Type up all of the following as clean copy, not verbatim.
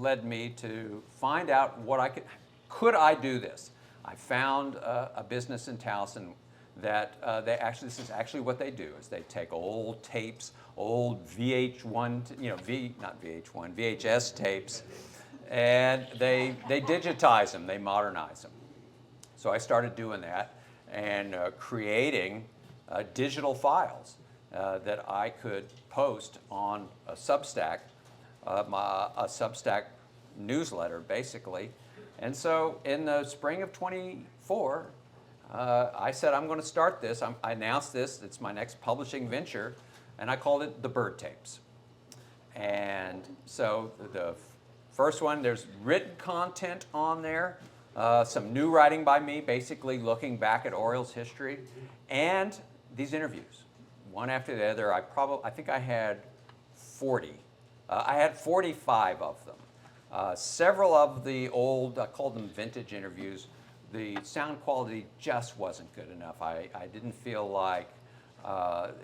led me to find out what I could I do this? I found a business in Towson that this is actually what they do, is they take old tapes, old VH1, not VH1, VHS tapes, and they digitize them, they modernize them. So I started doing that and creating digital files that I could post on a Substack, a Substack newsletter, basically. And so in the spring of 24, I said, I'm going to start this. I announced this. It's my next publishing venture, and I called it The Bird Tapes. And so the first one, there's written content on there, some new writing by me, basically looking back at Orioles history, and these interviews, one after the other. I think I had 40. I had 45 of them. Several of the old, I called them vintage interviews, the sound quality just wasn't good enough. I didn't feel like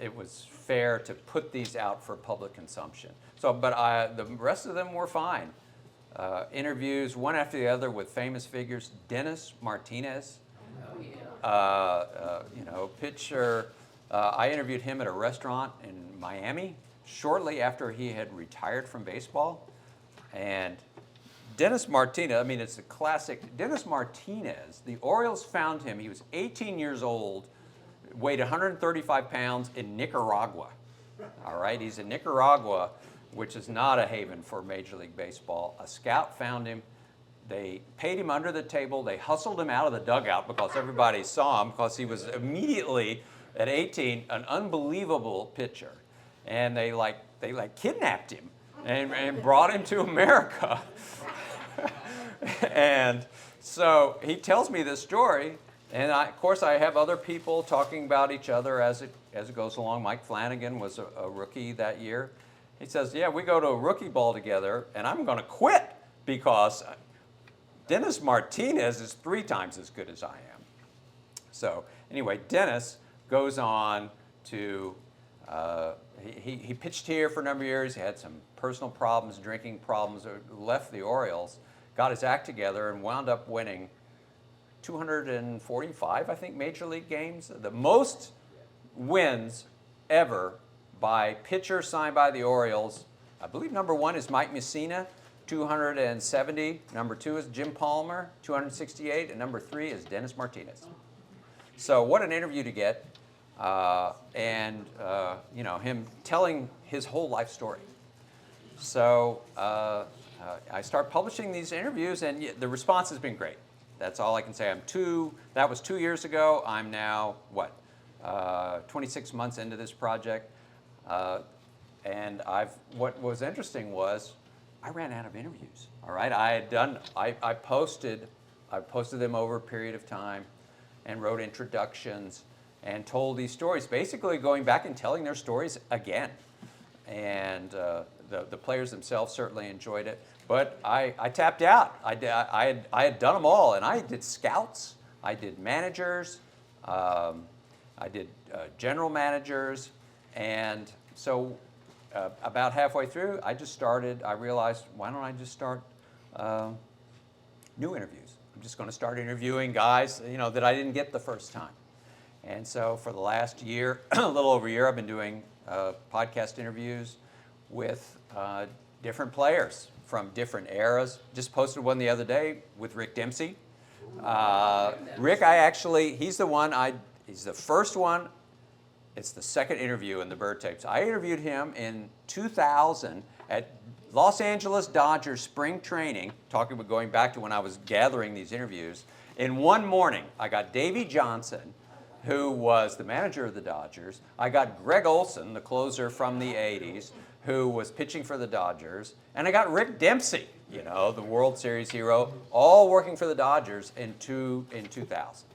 it was fair to put these out for public consumption. So, but the rest of them were fine. Interviews, one after the other, with famous figures. Dennis Martinez, pitcher. I interviewed him at a restaurant in Miami shortly after he had retired from baseball. And Dennis Martinez, I mean, it's a classic. Dennis Martinez, the Orioles found him. He was 18 years old, weighed 135 pounds in Nicaragua. All right, he's in Nicaragua, which is not a haven for Major League Baseball. A scout found him. They paid him under the table. They hustled him out of the dugout because everybody saw him, because he was immediately, at 18, an unbelievable pitcher. And they kidnapped him and brought him to America. And so he tells me this story, and of course I have other people talking about each other as it goes along. Mike Flanagan was a rookie that year. He says, yeah, we go to a rookie ball together, and I'm going to quit because Dennis Martinez is 3 times as good as I am. So anyway, Dennis goes on to, he pitched here for a number of years. He had some personal problems, drinking problems, left the Orioles, got his act together, and wound up winning 245, I think, Major League games. The most wins ever by pitcher signed by the Orioles. I believe number 1 is Mike Mussina, 270. Number 2 is Jim Palmer, 268. And number 3 is Dennis Martinez. So what an interview to get. Him telling his whole life story. So I start publishing these interviews, and the response has been great. That's all I can say. That was 2 years ago. I'm now, 26 months into this project. And what was interesting was I ran out of interviews. All right, I posted them over a period of time and wrote introductions and told these stories, basically going back and telling their stories again. And the players themselves certainly enjoyed it. But I tapped out. I had done them all, and I did scouts, I did managers, I did general managers, and so about halfway through, I realized, why don't I just start new interviews? I'm just going to start interviewing guys, that I didn't get the first time. And so for the last year, a little over a year, I've been doing podcast interviews with different players from different eras. Just posted one the other day with Rick Dempsey. Rick, he's the first one. It's the second interview in the Bird Tapes. I interviewed him in 2000 at Los Angeles Dodgers spring training, talking about going back to when I was gathering these interviews. In one morning, I got Davey Johnson, who was the manager of the Dodgers. I got Gregg Olson, the closer from the 80s, who was pitching for the Dodgers. And I got Rick Dempsey, the World Series hero, all working for the Dodgers in 2000.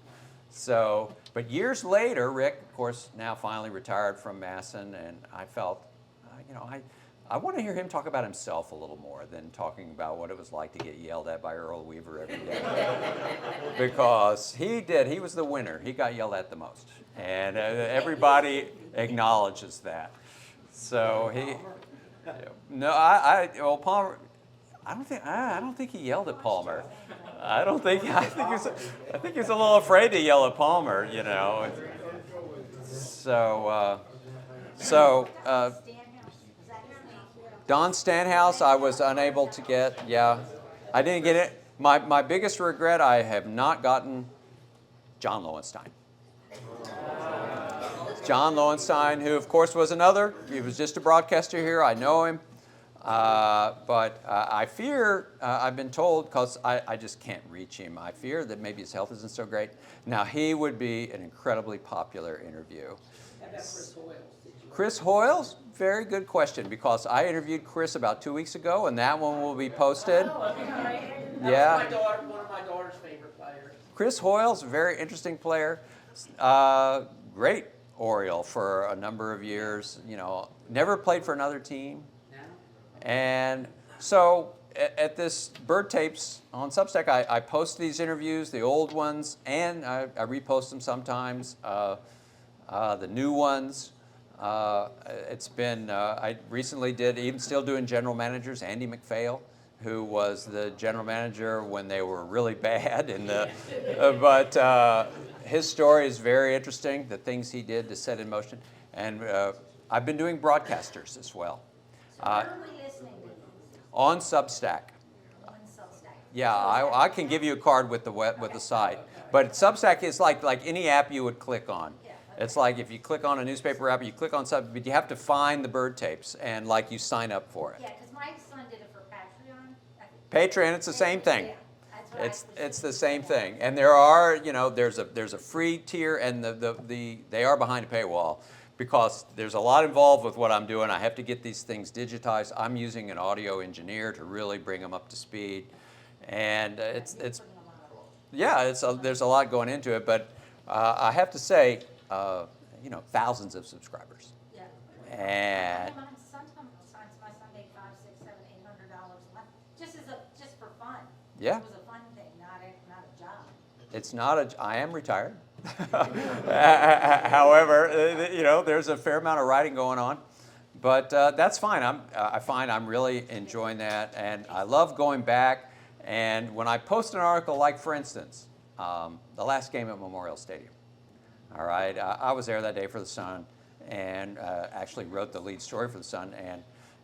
So, but years later, Rick, of course, now finally retired from Masson, and I felt, I want to hear him talk about himself a little more than talking about what it was like to get yelled at by Earl Weaver every day. Because he was the winner. He got yelled at the most. And everybody acknowledges that. So Palmer, I don't think he yelled at Palmer. I don't think. I think he's a little afraid to yell at Palmer. You know. So. Don Stanhouse, I was unable to get. Yeah, I didn't get it. My biggest regret, I have not gotten John Lowenstein. John Lowenstein, who of course was another. He was just a broadcaster here. I know him. But I fear, I've been told, because I just can't reach him, I fear that maybe his health isn't so great. Now, he would be an incredibly popular interview. How about Chris Hoiles? Chris Hoiles, very good question, because I interviewed Chris about 2 weeks ago, and that one will be posted. Yeah. One of my daughter's favorite players. Chris Hoiles, very interesting player. Great Oriole for a number of years. You know, never played for another team. And so at this Bird Tapes on Substack, I post these interviews, the old ones, and I repost them sometimes, the new ones. It's been, I recently did, even still doing general managers, Andy MacPahil, who was the general manager when they were really bad. But his story is very interesting, the things he did to set in motion. And I've been doing broadcasters as well. So where are we listening to these? On Substack. On Substack. Yeah, I can give you a card with the site. But Substack is like any app you would click on. Yeah, okay. It's like if you click on a newspaper app, you click on Substack, but you have to find the Bird Tapes and like you sign up for it. Yeah, because my son did it for Patreon. Patreon, it's the same thing. Yeah, that's what I was It's the same thing. And there are, you know, there's a free tier, and they are behind a paywall, because there's a lot involved with what I'm doing. I have to get these things digitized. I'm using an audio engineer to really bring them up to speed. And there's a lot going into it, but I have to say, you know, thousands of subscribers. Yeah. And Sometimes my son made $500, $600, $700, $800 a month, just for fun. Yeah. It was a fun thing, not a job. it's not I am retired. However, you know, there's a fair amount of writing going on, but that's fine. I find I'm really enjoying that, and I love going back. And when I post an article, like for instance, the last game at Memorial Stadium. All right, I was there that day for the Sun, and actually wrote the lead story for the Sun,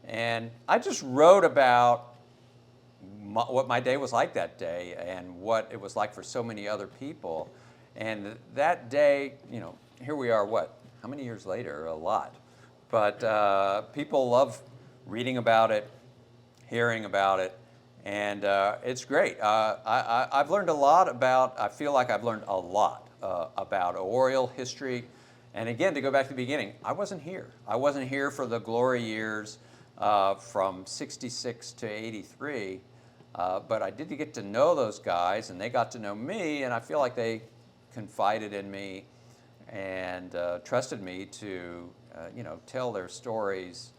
and I just wrote about what my day was like that day, and what it was like for so many other people. And that day, you know, here we are, how many years later? A lot. But people love reading about it, hearing about it, and it's great. I've learned a lot I feel like I've learned a lot about Oriole history. And again, to go back to the beginning, I wasn't here. I wasn't here for the glory years from 66 to 83, but I did get to know those guys, and they got to know me, and I feel like they confided in me and trusted me to, you know, tell their stories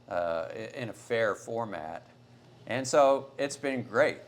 in a fair format. And so it's been great.